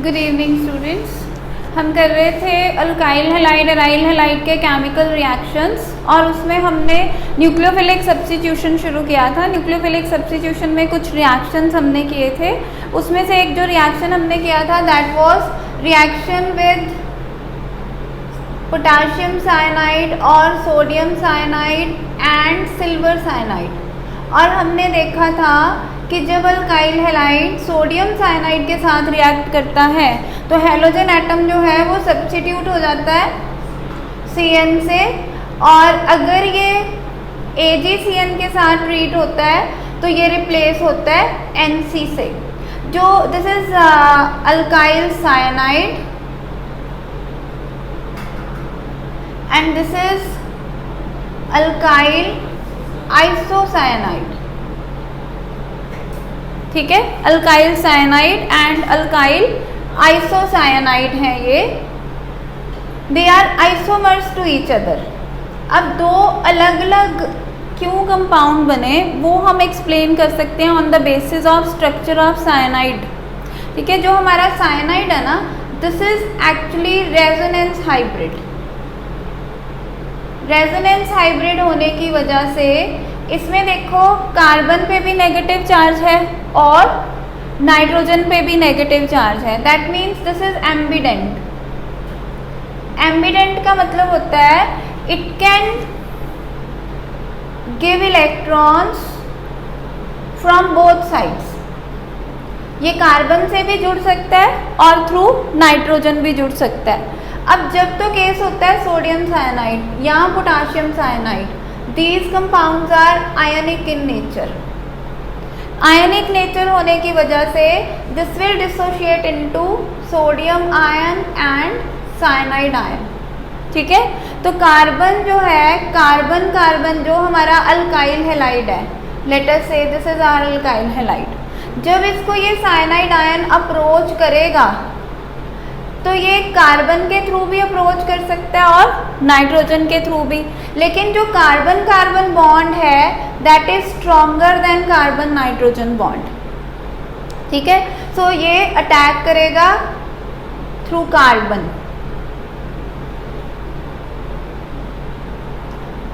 Good evening students. हम कर रहे थे अल्काइल हैलाइड एराइल हैलाइड के केमिकल रिएक्शंस और उसमें हमने न्यूक्लियोफिलिक सब्स्टिट्यूशन शुरू किया था। न्यूक्लियोफिलिक सब्स्टिट्यूशन में कुछ रिएक्शंस हमने किए थे। उसमें से एक जो रिएक्शन हमने किया था that was reaction with potassium cyanide और sodium cyanide and silver cyanide. और हमने देखा था कि जब अल्काइल हैलाइड सोडियम साइनाइड के साथ रिएक्ट करता है तो हैलोजन एटम जो है वो सब्स्टिट्यूट हो जाता है Cn से, और अगर ये AgCN के साथ ट्रीट होता है तो ये रिप्लेस होता है Nc से। जो this is alkyl cyanide and this is alkyl isocyanide. ठीक है, alkyl cyanide and alkyl isocyanide हैं ये। They are isomers to each other. अब दो अलग अलग क्यों कंपाउंड बने वो हम एक्सप्लेन कर सकते हैं on the basis of structure of cyanide. ठीक है, जो हमारा साइनाइड है ना, this is actually resonance hybrid. Resonance hybrid होने की वजह से इसमें देखो कार्बन पे भी नेगेटिव चार्ज है और नाइट्रोजन पे भी नेगेटिव चार्ज है। That means this is ambient. Ambient का मतलब होता है it can give electrons from both sides. ये कार्बन से भी जुड़ सकता है और थ्रू नाइट्रोजन भी जुड़ सकता है। अब जब तो केस होता है सोडियम साइनाइड या potassium cyanide, these compounds are ionic in nature. Ionic nature होने की वजह से this will dissociate into sodium ion and cyanide ion. ठीक है, तो कार्बन जो है, कार्बन कार्बन जो हमारा अल्काइल हैलाइड है, let us say this is our alkyl halide, जब इसको ये साइनाइड आयन अप्रोच करेगा तो ये कार्बन के थ्रू भी अप्रोच कर सकता है और नाइट्रोजन के थ्रू भी। लेकिन जो कार्बन कार्बन बॉन्ड है that is stronger than carbon nitrogen bond. ठीक है, सो ये अटैक करेगा थ्रू कार्बन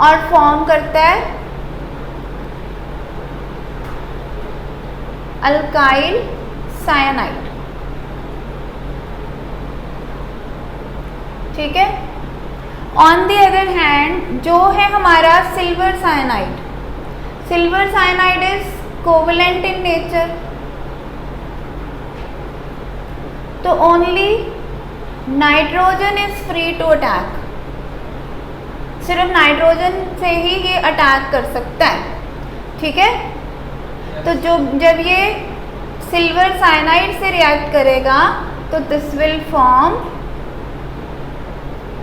और फॉर्म करता है अल्काइल साइनाइड। ठीक है, ऑन द अदर हैंड जो है हमारा silver cyanide, silver cyanide is covalent in nature. तो only nitrogen is free to attack. सिर्फ नाइट्रोजन से ही ये अटैक कर सकता है। ठीक है, तो जब ये सिल्वर साइनाइड से रिएक्ट करेगा तो दिस विल फॉर्म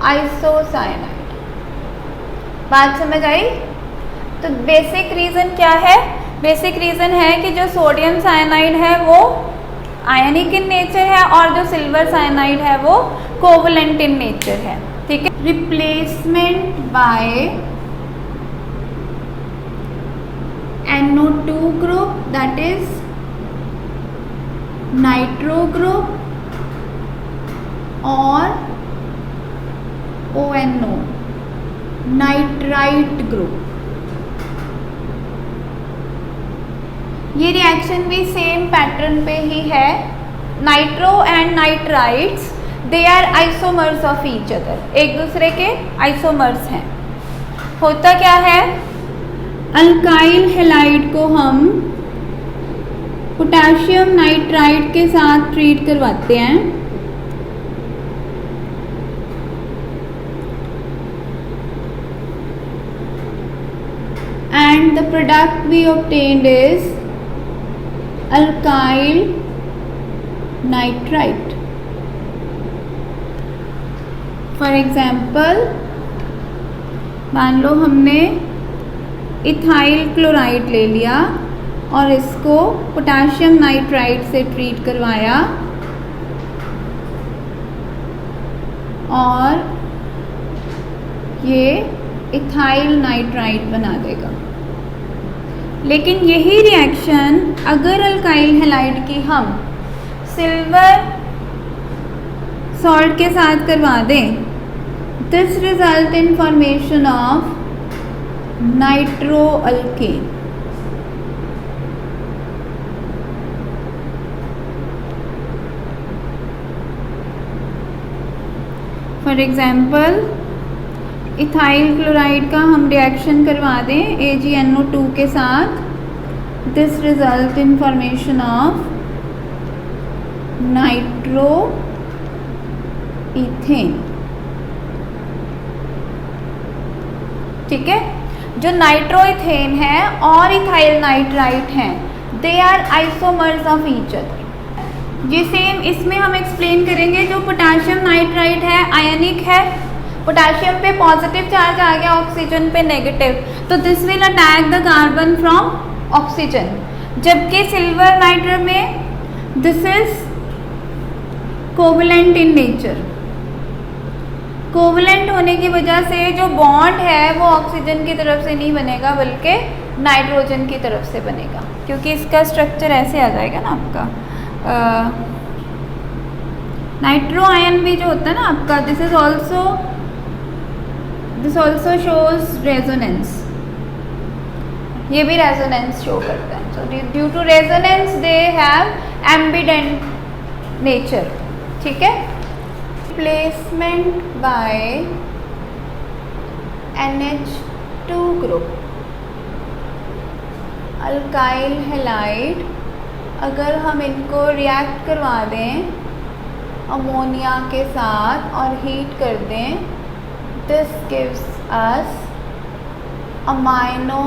आइसोसाइनाइड। बात समझ आई? तो बेसिक रीज़न क्या है? बेसिक रीज़न है कि जो सोडियम साइनाइड है वो आयनिक इन नेचर है और जो सिल्वर साइनाइड है वो कोवेलेंट इन नेचर है। ठीक है, replacement by NO2 group that is nitro group और ONO नाइट्राइट ग्रुप। ये रिएक्शन भी सेम पैटर्न पे ही है। Nitro and nitrites they are isomers of each other, एक दूसरे के आइसोमर्स हैं। होता क्या है, अल्काइल हैलाइड को हम पोटेशियम नाइट्राइट के साथ ट्रीट करवाते हैं and the product we obtained is alkyl nitrite. For example, मान लो हमने इथाइल क्लोराइड ले लिया और इसको पोटेशियम नाइट्राइट से ट्रीट करवाया और ये इथाइल नाइट्राइट बना देगा। लेकिन यही रिएक्शन अगर अल्काइल हैलाइड की हम सिल्वर सॉल्ट के साथ करवा दें, this result in formation of nitro alkane. For example ethyl chloride का हम रिएक्शन करवा दें AgNO2 के साथ, this result in formation of nitro ethane. ठीक है, जो नाइट्रो इथेन है और इथाइल नाइट्राइट हैं, they are isomers of each other. ये सेम इसमें हम एक्सप्लेन करेंगे। जो पोटाशियम नाइट्राइट है आयनिक है, पोटाशियम पे पॉजिटिव चार्ज आ गया, ऑक्सीजन पे नेगेटिव, तो this will attack the carbon from oxygen. जबकि सिल्वर नाइट्र में this is covalent in nature. Covalent होने की वजह से जो बॉन्ड है वो ऑक्सीजन की तरफ से नहीं बनेगा बल्कि नाइट्रोजन की तरफ से बनेगा, क्योंकि इसका स्ट्रक्चर ऐसे आ जाएगा ना आपका। नाइट्रो आयन भी जो होता है ना आपका, दिस ऑल्सो शोज रेजोनेंस, ये भी रेजोनेंस शो करता है। So due to resonance they have ambident nature. ठीक है, replacement by NH2 group, alkyl halide, अगर हम इनको रिएक्ट करवा दें अमोनिया के साथ और हीट कर दें, this gives us amino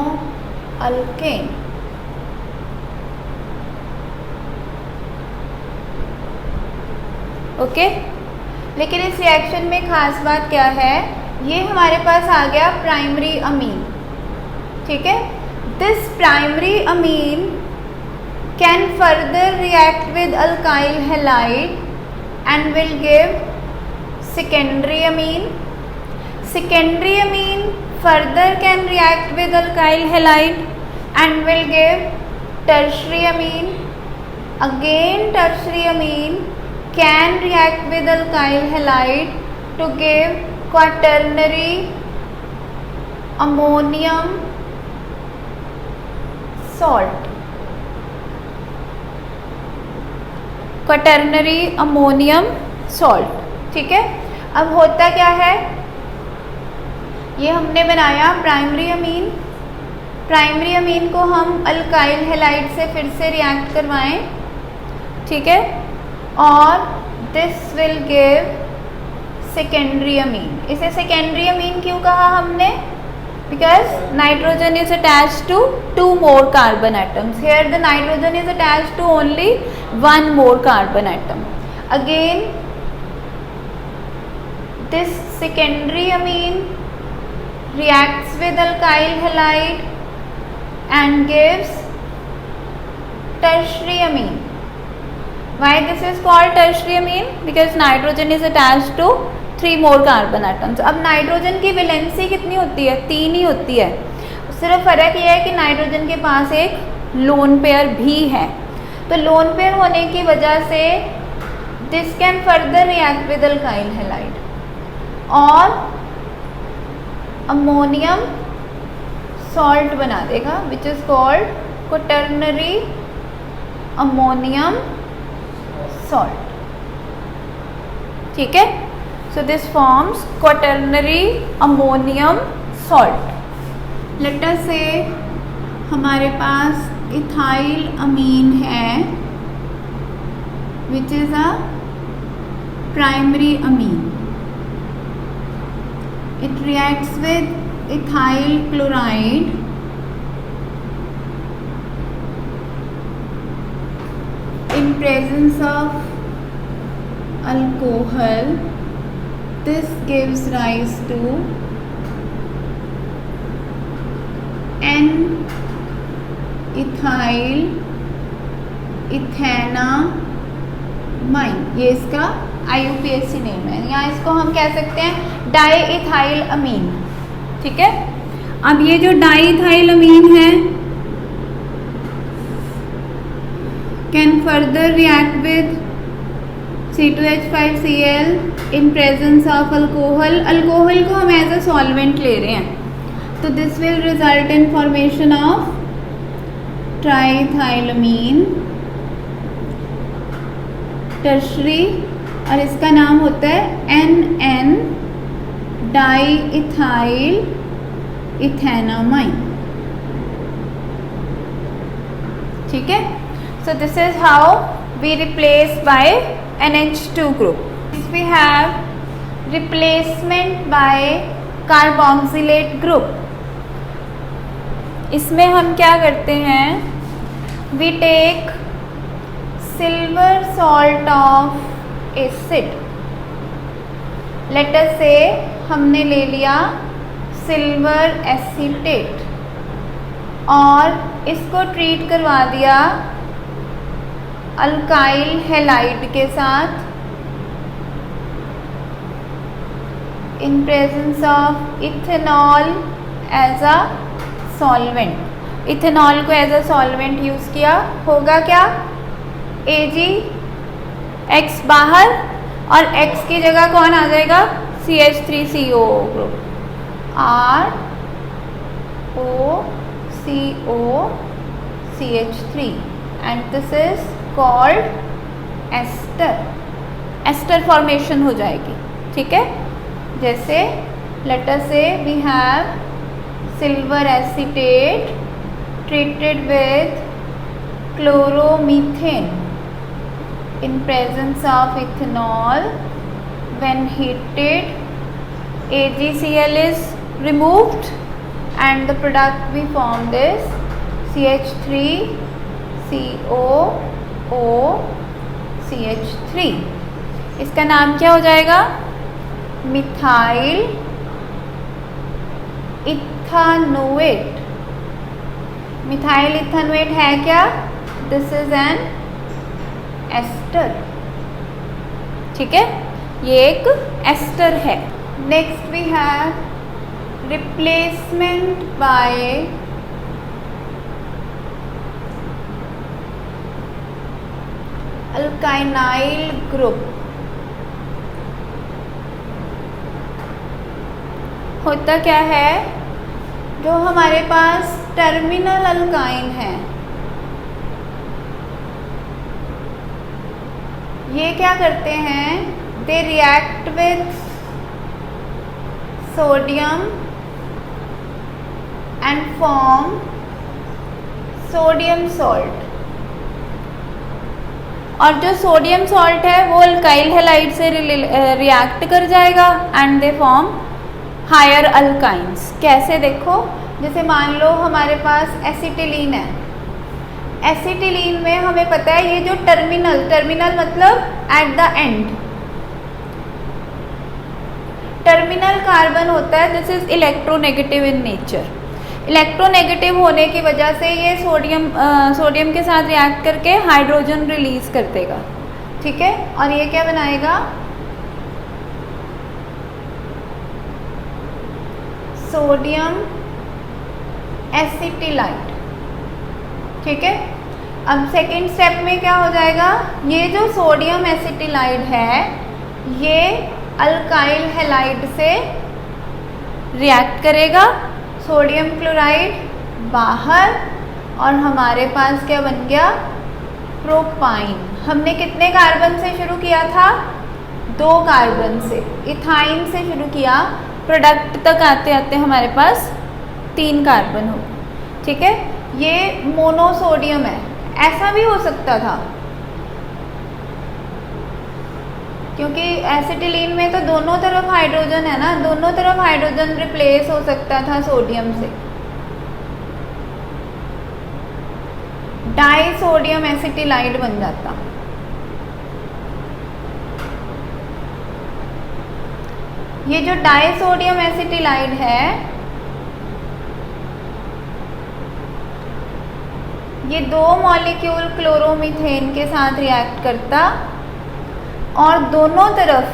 alkane. Okay, लेकिन इस रिएक्शन में खास बात क्या है, ये हमारे पास आ गया प्राइमरी अमीन। ठीक है, this primary amine can further react with alkyl halide and will give secondary amine. Secondary amine further can react with alkyl halide and will give tertiary amine. Again tertiary amine can react with alkyl halide to give quaternary ammonium salt. Quaternary ammonium salt. ठीक है, अब होता क्या है, ये हमने बनाया primary amine. Primary amine को हम अल्काइल हैलाइड से फिर से रिएक्ट करवाएं। ठीक है, और this will give secondary amine. इसे सेकेंडरी अमीन क्यों कहा हमने, because nitrogen is attached to 2 more carbon atoms. Here the nitrogen is attached to only 1 more carbon atom. Again this secondary amine reacts with alkyl halide and gives tertiary amine. Why this is called tertiary amine? Because nitrogen is attached to 3 more carbon atoms. अब nitrogen की valency कितनी होती है, 3 ही होती है। सिर्फ फर्क यह है कि नाइट्रोजन के पास एक लोन पेयर भी है। तो लोन पेयर होने की वजह से this can further react with alkyl halide और अमोनियम सॉल्ट बना देगा, which is called quaternary ammonium salt. ठीक है, so this forms quaternary ammonium salt. Let us say हमारे पास इथाइल अमीन है which is a primary amine. It reacts with ethyl chloride in presence of alcohol. This gives rise to N-ethyl ethanamine. ये इसका IUPAC name है, या इसको हम कह सकते हैं डाई इथाइल अमीन। ठीक है, अब ये जो डाई इथाइल अमीन है can further react with C2H5Cl in presence of alcohol, alcohol को हम एज अ सॉल्वेंट ले रहे हैं, तो this will result in formation of triethylamine tertiary, और इसका नाम होता है NN डाईइथाइल इथेनामाइन। ठीक है, so this is how we replace by NH2 group. We have replacement by carboxylate group. इसमें हम क्या करते हैं, we take silver salt of acid. Let us say हमने ले लिया सिल्वर एसीटेट और इसको ट्रीट करवा दिया अल्काइल हैलाइड के साथ in presence of ethanol as a solvent. Ethanol को एज अ सॉल्वेंट यूज़ किया, होगा क्या, AgX बाहर और X की जगह कौन आ जाएगा, CH3CO group, ROCOCH3 and this is called ester. Ester formation हो जाएगी। ठीक है, जैसे let us say we have silver acetate treated with chloromethane in presence of ethanol, when heated AgCl is removed and the product we formed is CH3COOCH3। इसका नाम क्या हो जाएगा, मिथाइल इथानोएट। मिथाइल इथानोएट है क्या, दिस इज एन एस्टर। ठीक है, ये एक एस्टर है। Next we have replacement by alkynyl group. होता क्या है, जो हमारे पास टर्मिनल अल्काइन है, ये क्या करते हैं, they react with sodium and form sodium salt, और जो सोडियम सॉल्ट है वो अल्काइल हैलाइड से रिएक्ट कर जाएगा and they form higher alkynes. कैसे, देखो, जैसे मान लो हमारे पास एसिटिलीन है, एसिटिलीन में हमें पता है ये जो टर्मिनल मतलब at the end, terminal carbon होता है, this is electronegative in nature. Electronegative होने की वजह से ये सोडियम के साथ रिएक्ट करके हाइड्रोजन रिलीज कर देगा। ठीक है, और ये क्या बनाएगा, सोडियम एसिटिलाइट। ठीक है, अब सेकेंड स्टेप में क्या हो जाएगा, ये जो सोडियम एसिटिलाइड है ये अल्काइल हैलाइड से रिएक्ट करेगा, सोडियम क्लोराइड बाहर, और हमारे पास क्या बन गया, प्रोपाइन। हमने कितने कार्बन से शुरू किया था, 2 कार्बन से, इथाइन से शुरू किया, प्रोडक्ट तक आते आते हमारे पास 3 कार्बन हो। ठीक है, ये मोनोसोडियम है, ऐसा भी हो सकता था क्योंकि एसिटिलीन में तो दोनों तरफ हाइड्रोजन है ना, दोनों तरफ हाइड्रोजन रिप्लेस हो सकता था सोडियम से, डाई सोडियम एसिटिलाइड बन जाता। ये जो डाई सोडियम एसिटिलाइड है ये 2 मॉलिक्यूल क्लोरोमीथेन के साथ रिएक्ट करता और दोनों तरफ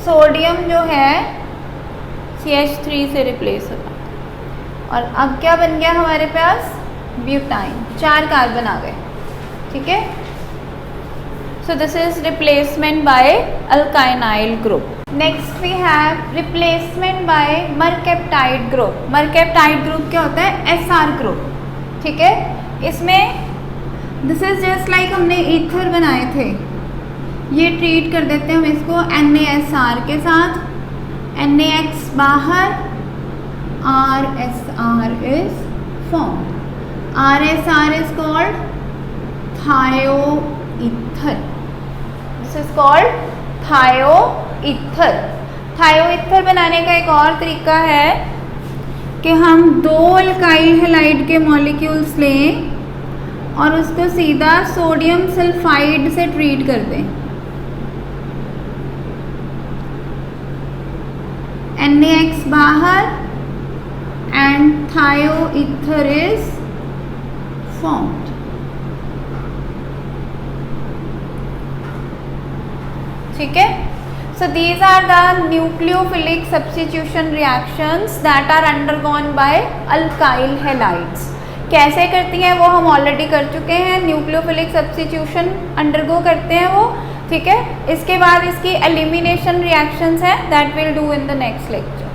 सोडियम जो है CH3 से रिप्लेस होता। और अब क्या बन गया हमारे पास, ब्यूटाइन, 4 कार्बन आ गए। ठीक है, So this is replacement by alkynyl group. Next we have replacement by mercaptide group. mercaptide group क्या होता है? SR group. ठीक है, इसमें दिस इज जस्ट लाइक हमने ईथर बनाए थे, ये ट्रीट कर देते हैं हम इसको NaSR के साथ, NaX बाहर, RSR is formed. RSR is called thioether. This is called thioether. Thioether बनाने का एक और तरीका है कि हम दो अल्काइल हैलाइड के मॉलिक्यूल्स लें और उसको सीधा सोडियम सल्फाइड से ट्रीट कर दें. NaX बाहर एंड thioether is formed. ठीक है, so these are the nucleophilic substitution reactions that are undergone by alkyl halides. कैसे करती हैं वो हम ऑलरेडी कर चुके हैं, न्यूक्लियोफिलिक सब्स्टिट्यूशन अंडरगो करते हैं वो. ठीक है, इसके बाद इसकी एलिमिनेशन रिएक्शंस हैं that will do in the next lecture.